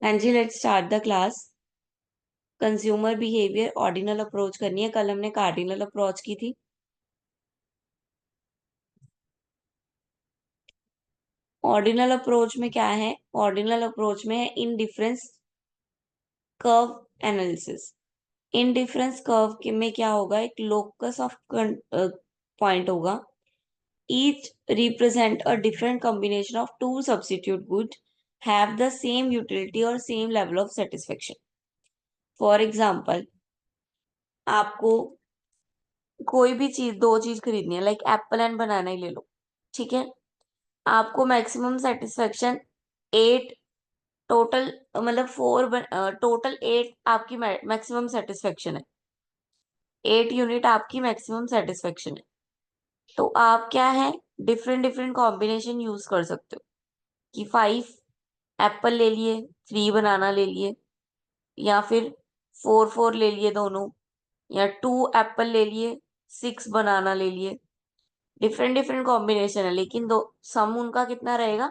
हाँ जी, let's start the class. Consumer behaviour ordinal approach करनी है। कल हमने कार्डिनल अप्रोच की थी। ऑर्डिनल अप्रोच में क्या है? ऑर्डिनल अप्रोच में है indifference curve analysis. Indifference curve के में क्या होगा? एक लोकस ऑफ पॉइंट होगा। Each represent a different combination of two substitute good have the same utility और same level of satisfaction. For example, आपको कोई भी चीज, दो चीज खरीदनी है, लाइक एप्पल एंड बनाना ही ले लो। ठीक है, आपको मैक्सिमम सेटिस्फेक्शन 8 टोटल, मतलब 4, टोटल 8 आपकी मैक्सिमम सेटिस्फेक्शन है। 8 यूनिट आपकी मैक्सिमम सेटिस्फेक्शन है। तो आप क्या है, डिफरेंट डिफरेंट कॉम्बिनेशन यूज कर सकते हो कि 5 एप्पल ले लिए, 3 बनाना ले लिए, या फिर 4 4 ले लिए दोनों, या 2 एप्पल ले लिए, 6 बनाना ले लिए। डिफरेंट डिफरेंट कॉम्बिनेशन है, लेकिन दो सम उनका कितना रहेगा?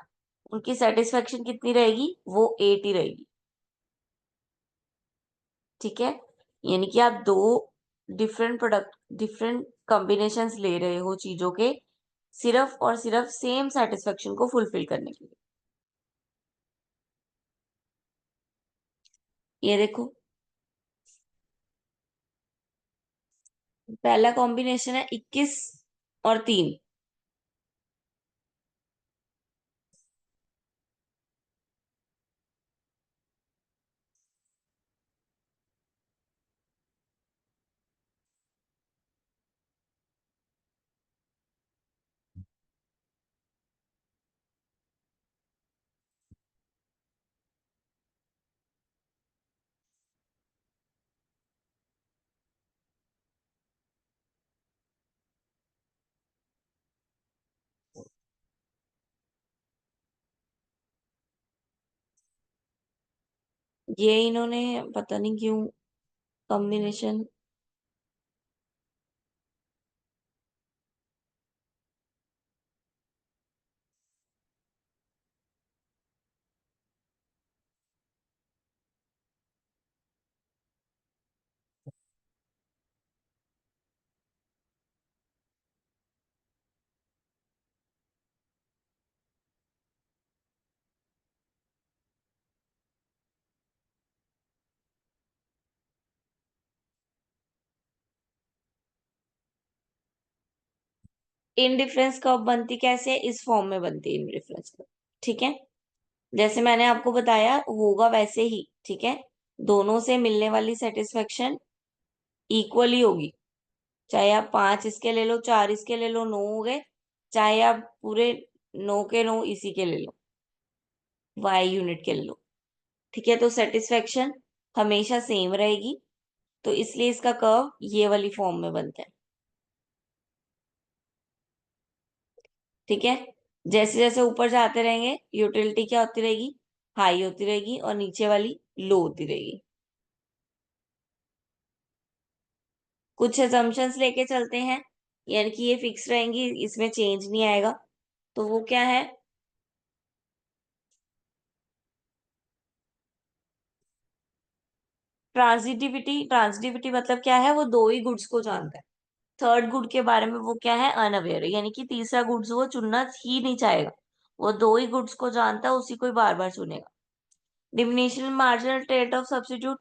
उनकी सेटिस्फेक्शन कितनी रहेगी? वो 8 ही रहेगी। ठीक है, यानी कि आप दो डिफरेंट प्रोडक्ट, डिफरेंट कॉम्बिनेशंस ले रहे हो चीजों के, सिर्फ और सिर्फ सेम सेटिस्फेक्शन को फुलफिल करने के लिए। ये देखो, पहला कॉम्बिनेशन है 21 और 3। ये इन्होंने पता नहीं क्यों कॉम्बिनेशन। इनडिफरेंस कब बनती, कैसे? इस फॉर्म में बनती है इनडिफरेंस कब। ठीक है, जैसे मैंने आपको बताया होगा वैसे ही। ठीक है, दोनों से मिलने वाली सेटिस्फेक्शन इक्वली होगी। चाहे आप 5 इसके ले लो, 4 इसके ले लो, 9 हो गए। चाहे आप पूरे 9 के 9 इसी के ले लो, वाई यूनिट के ले लो। ठीक है, तो सेटिस्फेक्शन हमेशा सेम रहेगी। तो इसलिए इसका कर्व ये वाली फॉर्म में बनता है। ठीक है, जैसे जैसे ऊपर जाते रहेंगे, यूटिलिटी क्या होती रहेगी? हाई होती रहेगी, और नीचे वाली लो होती रहेगी। कुछ assumptions लेके चलते हैं, यानी कि ये फिक्स रहेंगी, इसमें चेंज नहीं आएगा। तो वो क्या है? ट्रांजिटिविटी। ट्रांजिटिविटी मतलब क्या है? वो दो ही गुड्स को जानता है। थर्ड गुड के बारे में वो क्या है? अनअवेयर है, यानी कि तीसरा गुड्स वो चुनना ही नहीं चाहेगा। वो दो ही गुड्स को जानता है, उसी को ही बार बार चुनेगा। Diminishing marginal rate of substitute.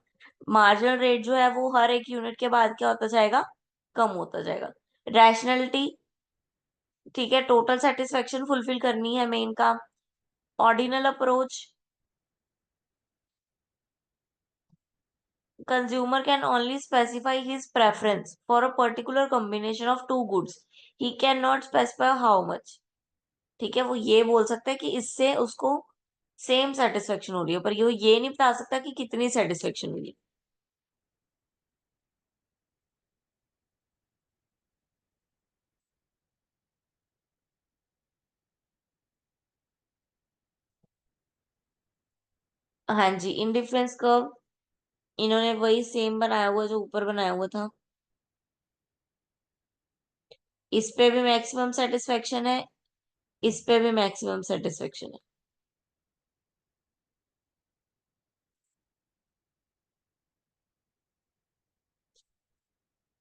Marginal rate जो है वो हर एक यूनिट के बाद क्या होता जाएगा? कम होता जाएगा। रैशनैलिटी, ठीक है, टोटल सेटिस्फेक्शन फुलफिल करनी है मेन काम। Ordinal approach, consumer can only specify his preference for a particular combination of two goods. He cannot specify how much. ठीक है, वो ये बोल सकता है कि इससे उसको सेम सेटिस्फेक्शन हो रही है, पर ये नहीं बता सकता कि कितनी सेटिस्फेक्शन हुई। हाँ जी, इंडिफरेंस कर्व इन्होंने वही सेम बनाया हुआ जो ऊपर बनाया हुआ था। इस पे भी मैक्सिमम सेटिस्फेक्शन है, इस पे भी मैक्सिमम सेटिस्फेक्शन है।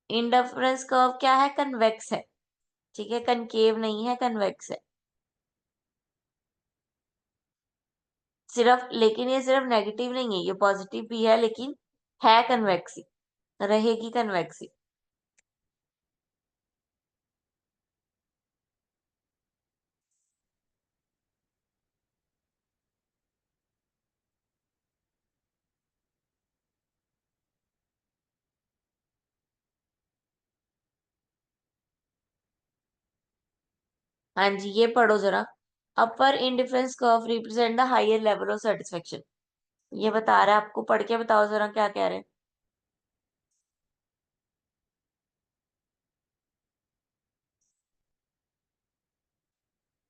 इंडिफरेंस कर्व क्या है? कन्वेक्स है। ठीक है, कनकेव नहीं है, कन्वेक्स है। सिर्फ, लेकिन ये सिर्फ नेगेटिव नहीं है, ये पॉजिटिव भी है, लेकिन है कन्वेक्सी, रहेगी कन्वेक्सी। हाँ जी, ये पढ़ो जरा। Upper indifference curve represent the higher level of satisfaction. ये बता रहा है आपको, पढ़ के बताओ जरा क्या कह रहे हैं।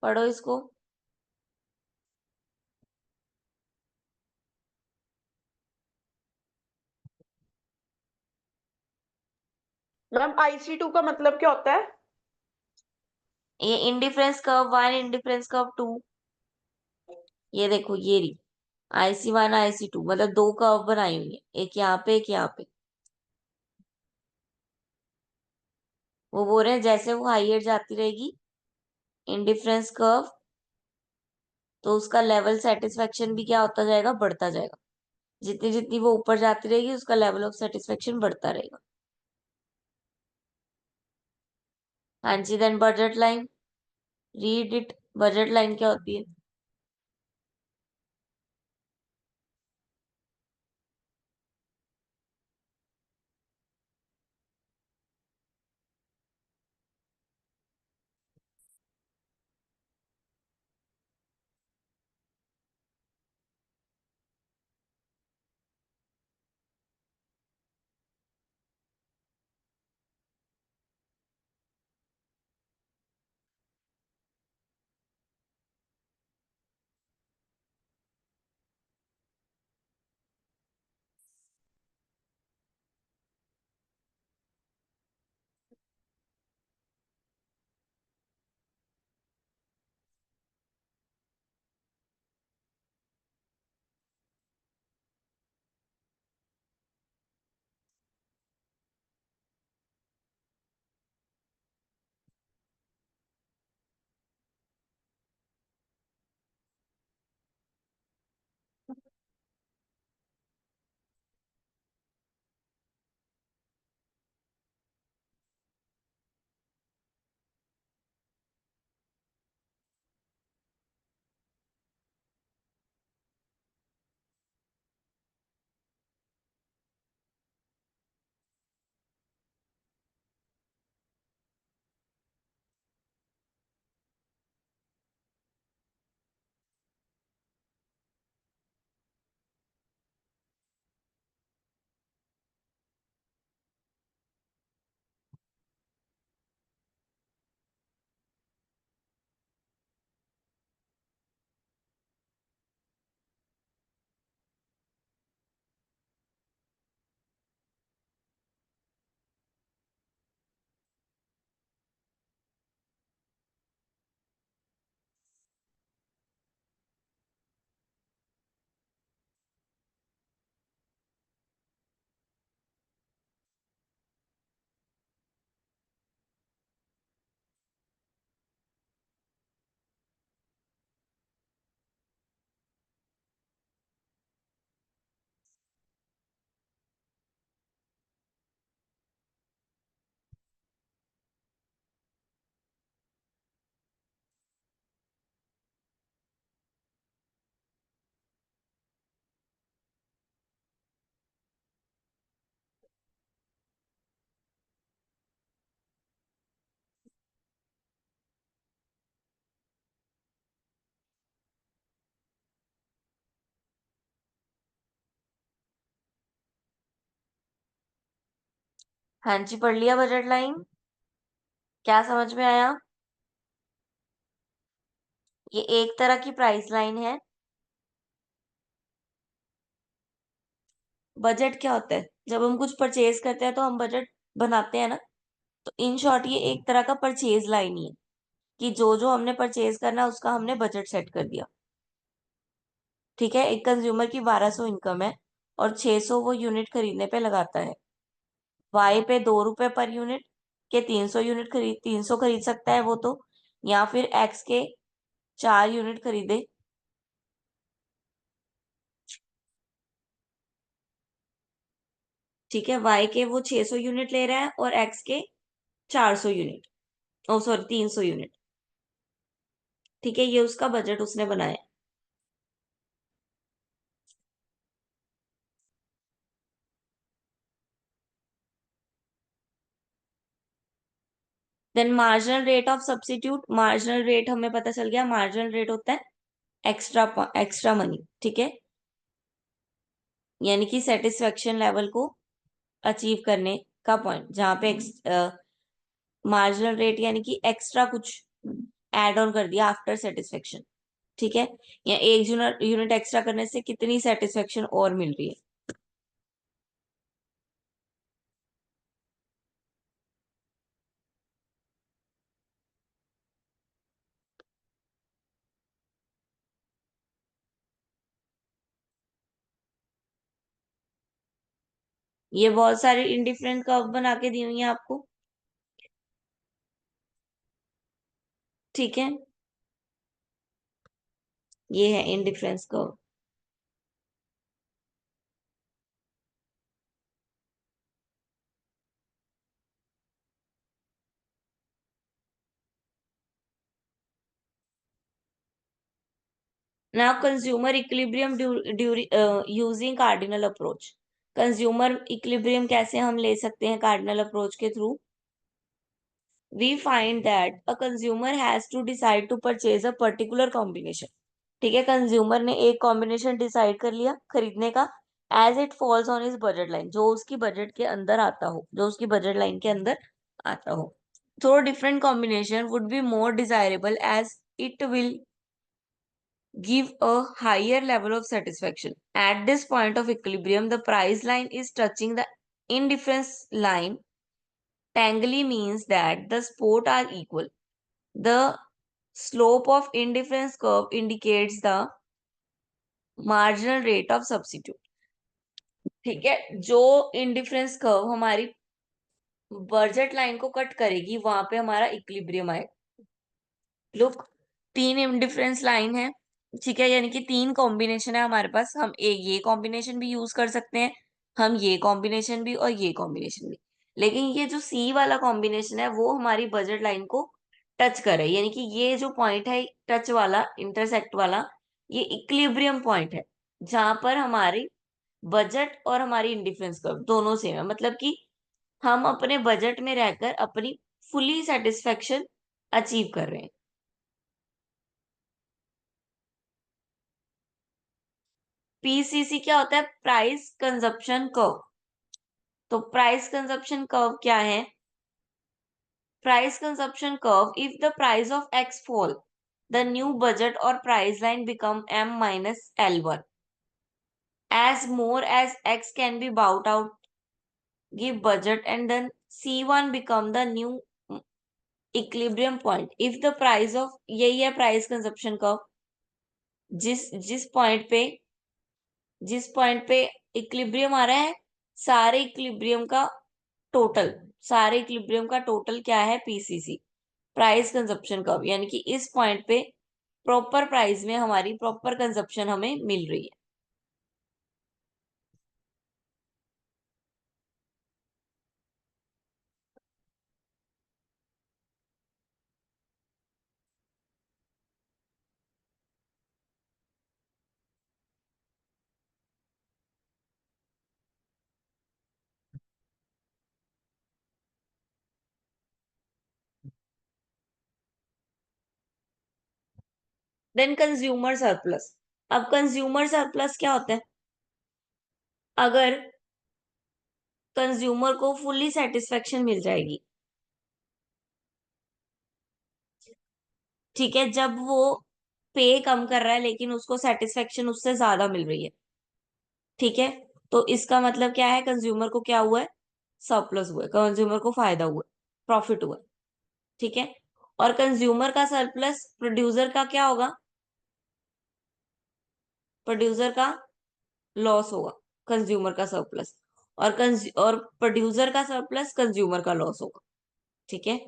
पढ़ो इसको। मैम IC2 का मतलब क्या होता है? ये indifference curve one, indifference curve two. ये देखो, ये रही IC1, IC2, मतलब दो कर्व बनाई हुई है, एक यहाँ पे, एक यहाँ पे। वो बोल रहे हैं जैसे वो हाइयर जाती रहेगी इंडिफरेंस कर्व, तो उसका लेवल सेटिस्फेक्शन भी क्या होता जाएगा? बढ़ता जाएगा। जितनी जितनी वो ऊपर जाती रहेगी, उसका लेवल ऑफ सेटिस्फेक्शन बढ़ता रहेगा। हाँ जी, then budget line, read it. Budget line क्या होती है? हाँ जी, पढ़ लिया बजट लाइन? क्या समझ में आया? ये एक तरह की प्राइस लाइन है। बजट क्या होता है? जब हम कुछ परचेज करते हैं तो हम बजट बनाते हैं ना। तो इन शॉर्ट ये एक तरह का परचेज लाइन ही है, कि जो जो हमने परचेज करना है उसका हमने बजट सेट कर दिया। ठीक है, एक कंज्यूमर की 1200 इनकम है और 600 वो यूनिट खरीदने पे लगाता है। वाई पे 2 रुपए पर यूनिट के 300 खरीद सकता है वो तो, या फिर एक्स के 4 यूनिट खरीदे। ठीक है, वाई के वो 600 यूनिट ले रहा है और एक्स के 400 यूनिट, ओ सॉरी 300 यूनिट। ठीक है, ये उसका बजट उसने बनाया। Then marginal rate of substitute, marginal rate हमें पता चल गया, मार्जिनल रेट होता है एक्स्ट्रा एक्स्ट्रा मनी। ठीक है, यानी कि सेटिस्फेक्शन लेवल को अचीव करने का पॉइंट, जहां पे मार्जिनल रेट यानी कि एक्स्ट्रा कुछ ऐड ऑन कर दिया आफ्टर सेटिस्फेक्शन। ठीक है, या एक यूनिट यूनिट एक्स्ट्रा करने से कितनी सेटिस्फेक्शन और मिल रही है। ये बहुत सारे इंडिफरेंट कर्व बना के दी हुई है आपको। ठीक है, ये है indifference curve. Now consumer equilibrium using cardinal approach. Consumer equilibrium कैसे हम ले सकते हैं कार्डिनल अप्रोच के through. We find that a consumer has to decide to purchase a particular combination. ठीक है, कंज्यूमर ने एक कॉम्बिनेशन डिसाइड कर लिया खरीदने का, as it falls on his budget line, जो उसकी बजट के अंदर आता हो, जो उसकी बजट लाइन के अंदर आता हो। Throw different combination would be more desirable as it will give a higher level of satisfaction. At this point of equilibrium, the price line is touching the indifference line. Tangly means that the sport are equal. The slope of indifference curve indicates the marginal rate of substitute. ठीक है, जो indifference curve हमारी budget line को cut करेगी वहां पे हमारा equilibrium आएगा। लुक, 3 इंडिफरेंस लाइन है। ठीक है, यानी कि 3 कॉम्बिनेशन है हमारे पास, हम एक ये कॉम्बिनेशन भी यूज कर सकते हैं, हम ये कॉम्बिनेशन भी और ये कॉम्बिनेशन भी। लेकिन ये जो सी वाला कॉम्बिनेशन है वो हमारी बजट लाइन को टच करे, यानी कि ये जो पॉइंट है टच वाला, इंटरसेक्ट वाला, ये इक्विलिब्रियम पॉइंट है, जहां पर हमारी बजट और हमारी इंडिफरेंस कर्व दोनों सेम है। मतलब कि हम अपने बजट में रहकर अपनी फुली सेटिस्फेक्शन अचीव कर रहे हैं। पीसीसी क्या होता है? Price consumption curve. तो प्राइस कंजप्शन कर्व क्या है? Price consumption curve, if the price of x fall, the new budget और price line become m minus L1, as more as x can be bought out, give budget, and then C1 become the new equilibrium point if the price of, यही है price consumption curve. जिस जिस point पे equilibrium आ रहा है, सारे equilibrium का total, सारे इक्विलिब्रियम का टोटल क्या है? PCC, price consumption curve. यानी कि इस पॉइंट पे प्रॉपर प्राइस में हमारी प्रॉपर कंजप्शन हमें मिल रही है। Then consumer surplus. अब कंज्यूमर सरप्लस क्या होता है? अगर कंज्यूमर को फुल्ली सेटिस्फेक्शन मिल जाएगी, ठीक है, जब वो पे कम कर रहा है लेकिन उसको सेटिस्फेक्शन उससे ज्यादा मिल रही है। ठीक है, तो इसका मतलब क्या है? कंज्यूमर को क्या हुआ है? सरप्लस हुआ है, कंज्यूमर को फायदा हुआ है, प्रॉफिट हुआ है। ठीक है, और कंज्यूमर का सरप्लस प्रोड्यूसर का क्या होगा? प्रोड्यूसर का लॉस होगा, कंज्यूमर का सरप्लस। और प्रोड्यूसर का सरप्लस कंज्यूमर का लॉस होगा। ठीक है।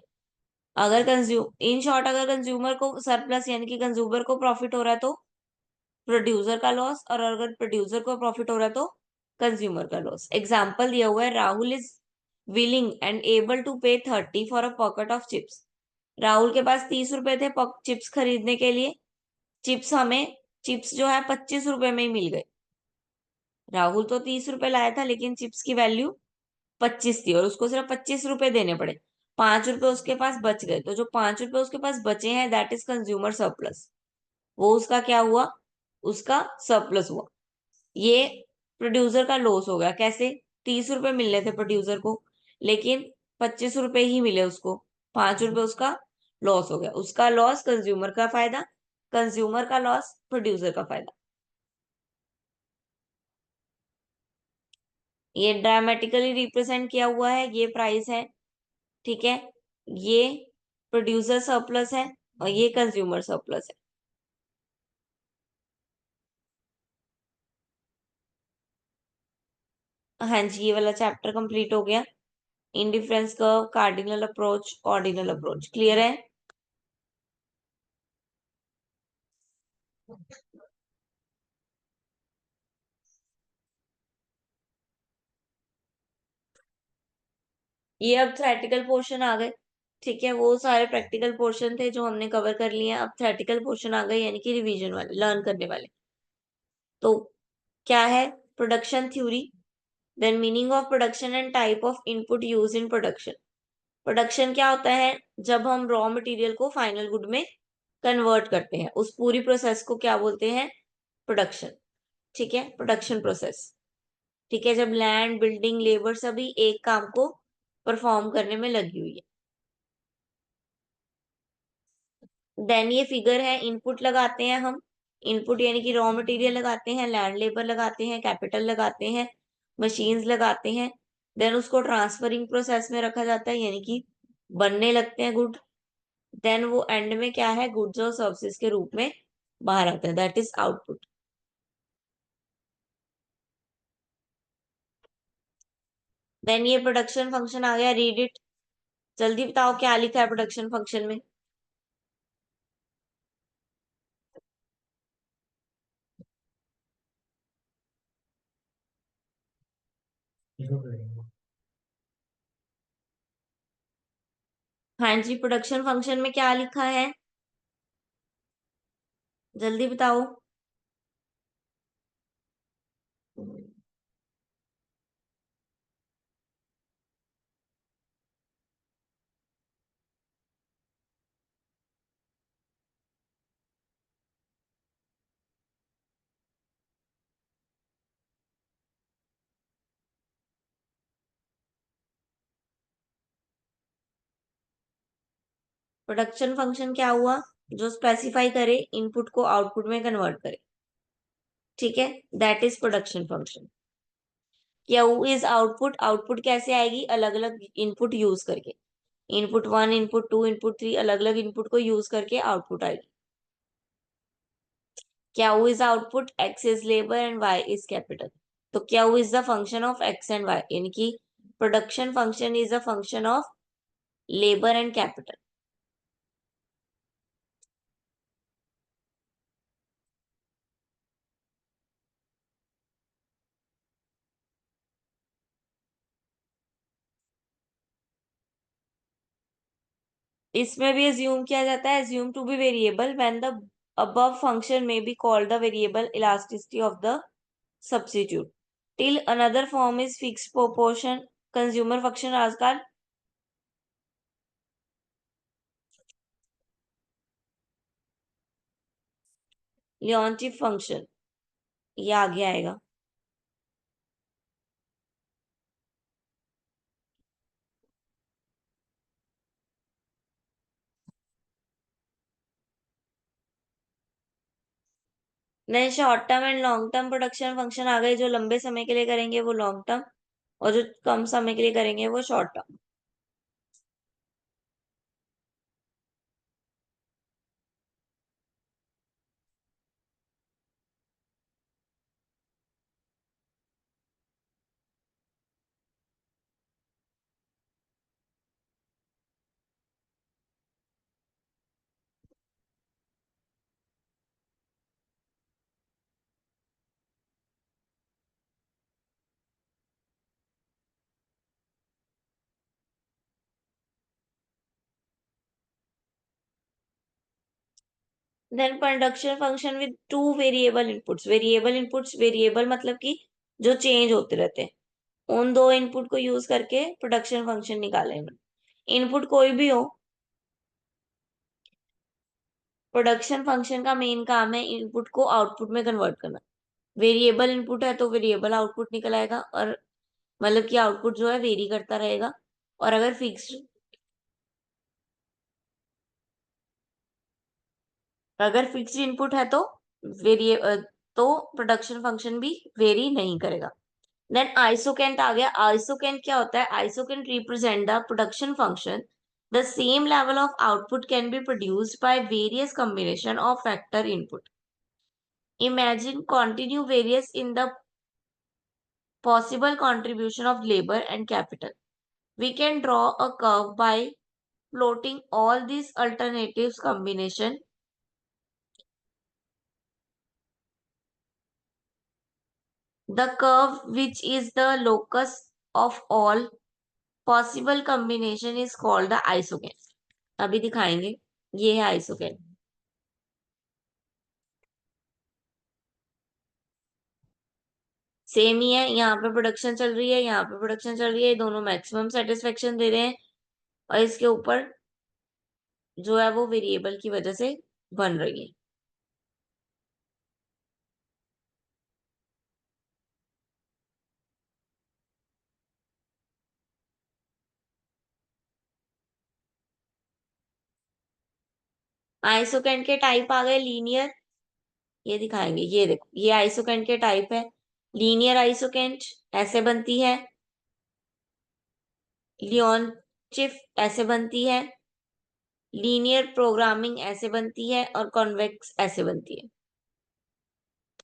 अगर कंज्यूम इन शॉर्ट, अगर कंज्यूमर को सरप्लस यानी कि कंज्यूमर को प्रॉफिट हो रहा है तो प्रोड्यूसर का लॉस, और अगर प्रोड्यूसर को प्रॉफिट हो रहा है तो कंज्यूमर का लॉस। एग्जाम्पल दिया हुआ है, Rahul is willing and able to pay 30 for a pocket of chips. Rahul के पास 30 रुपए थे चिप्स खरीदने के लिए। चिप्स हमें चिप्स जो है 25 रुपए में ही मिल गए। राहुल तो 30 रुपए लाया था, लेकिन चिप्स की वैल्यू 25 थी और उसको सिर्फ 25 रुपए देने पड़े। 5 रुपए उसके पास बच गए, तो जो 5 रुपए उसके पास बचे हैं दैट इज कंज्यूमर सरप्लस। वो उसका क्या हुआ? उसका सरप्लस हुआ। ये प्रोड्यूसर का लॉस हो गया। कैसे? 30 रुपए मिलने थे प्रोड्यूसर को, लेकिन 25 रुपए ही मिले उसको। 5 रुपए उसका लॉस हो गया। उसका लॉस, कंज्यूमर का फायदा। कंज्यूमर का लॉस, प्रोड्यूसर का फायदा। ये ड्रामेटिकली रिप्रेजेंट किया हुआ है, ये प्राइस है। ठीक है। ये प्रोड्यूसर सरप्लस है और ये कंज्यूमर सरप्लस है। हाँ जी, ये वाला चैप्टर कंप्लीट हो गया। Indifference curve, cardinal approach, ordinal approach clear है। ये अब थ्योरेटिकल पोर्शन आ गए। ठीक है, वो सारे प्रैक्टिकल पोर्शन थे जो हमने कवर कर लिए हैं। अब थ्योरेटिकल पोर्शन आ गए, यानी कि रिवीजन वाले, लर्न करने वाले। तो क्या है? Production theory, then meaning of production and type of input use in production. Production क्या होता है? जब हम रॉ मटेरियल को फाइनल गुड में कन्वर्ट करते हैं, उस पूरी प्रोसेस को क्या बोलते हैं? प्रोडक्शन। ठीक है, प्रोडक्शन प्रोसेस। ठीक है, जब लैंड, बिल्डिंग, लेबर सभी एक काम को परफॉर्म करने में लगी हुई है। देन ये फिगर है, इनपुट लगाते हैं हम। इनपुट यानी कि रॉ मटेरियल लगाते हैं, लैंड लेबर लगाते हैं, कैपिटल लगाते हैं, मशीन्स लगाते हैं। देन उसको ट्रांसफरिंग प्रोसेस में रखा जाता है, यानी कि बनने लगते हैं गुड। देन वो एंड में क्या है? गुड्स और सर्विसेज के रूप में बाहर आता है, दैट इज आउटपुट। देन ये प्रोडक्शन फंक्शन आ गया, रीड इट। जल्दी बताओ क्या लिखा है प्रोडक्शन फंक्शन में। हाँ जी, प्रोडक्शन फंक्शन में क्या लिखा है? जल्दी बताओ। प्रोडक्शन फंक्शन क्या हुआ? जो स्पेसिफाई करे, इनपुट को आउटपुट में कन्वर्ट करे। ठीक है, that is production function. Q is output. Output कैसे आएगी? अलग अलग इनपुट यूज करके। Input one, input two, input three, अलग अलग इनपुट को यूज करके आउटपुट आएगी। Q is output, x is labour and y is capital. तो q is the function of x and y, यानी कि production function is a function of labour and capital. इसमें भी एज्यूम किया जाता है, assume to be variable when the above function may be called the variable elasticity of the substitute till another form is fixed proportion। Consumer function आजकल Leontief function, ये आगे आएगा। नहीं, short term and long term production function आ गए। जो लंबे समय के लिए करेंगे वो लॉन्ग टर्म, और जो कम समय के लिए करेंगे वो short term. Then production function with two variable inputs. Variable inputs, variable मतलब कि जो चेंज होते रहते हैं। उन दो इनपुट को यूज करके प्रोडक्शन फंक्शन निकालेंगे। इनपुट कोई भी हो, प्रोडक्शन फंक्शन का मेन काम है इनपुट को आउटपुट में कन्वर्ट करना। वेरिएबल इनपुट है तो वेरिएबल आउटपुट निकल आएगा, और मतलब कि आउटपुट जो है वेरी करता रहेगा। और अगर फिक्स्ड इनपुट है तो वेरिए तो प्रोडक्शन फंक्शन भी वेरी नहीं करेगा। देन आइसोकेंट आ गया। आइसोकेंट क्या होता है? Isoquant represent the production function. The same level of output can be produced by various combination of factor input. Imagine continue various in the possible contribution of labor and capital. We can draw a curve by plotting all these alternatives combination. The curve, which is the locus of all possible combination, is called the isocant. अभी दिखाएंगे, ये है isocant. Same ही है, यहाँ पे production चल रही है, यहाँ पे प्रोडक्शन चल रही है, दोनों मैक्सिमम सेटिस्फेक्शन दे रहे हैं, और इसके ऊपर जो है वो वेरिएबल की वजह से बन रही है। आइसोकेंट के टाइप आ गए लीनियर, ये दिखाएंगे। ये देखो, ये आइसोकेंट के टाइप है। लीनियर आइसोकेंट ऐसे बनती है, लियोनचिफ ऐसे बनती है, लीनियर प्रोग्रामिंग ऐसे बनती है, और कॉन्वेक्स ऐसे बनती है।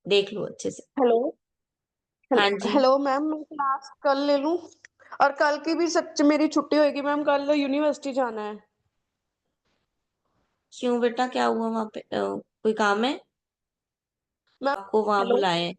देख लो अच्छे से। हेलो। हाँ जी। हेलो मैम, मैं क्लास कल ले लूं? और कल की भी सच मेरी छुट्टी होगी मैम, कल यूनिवर्सिटी जाना है। क्यों बेटा, क्या हुआ वहां पे? कोई काम है? मैम आपको वहां हेलो। बुलाए हैं?